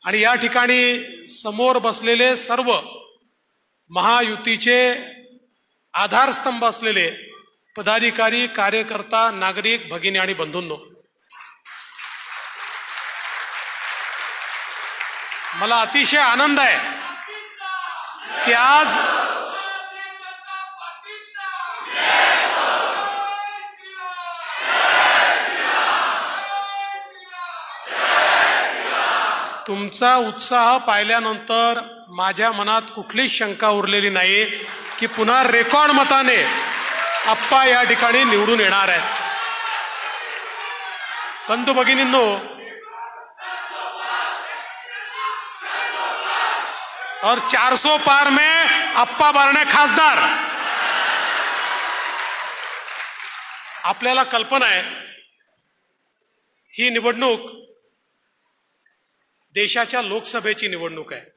आणि या ठिकाणी समोर बसलेले सर्व महायुतीचे आधारस्तंभ असलेले पदाधिकारी, कार्यकर्ता, नागरिक, भगिनी आणि बंधूंनो, मला अतिशय आनंद आहे की आज तुमचा उत्साह पाहिल्यानंतर माझ्या मनात कुठलीच शंका उरलेली नाही की पुन्हा रेकॉर्ड मताने आप्पा या ठिकाणी निवडून येणार आहेत। बंधू भगिनींनो, और 400 पार में आप्पा बरणे खासदार। आपल्याला कल्पना आहे ही निवडणूक देशाच्या लोकसभेची निवडणूक आहे।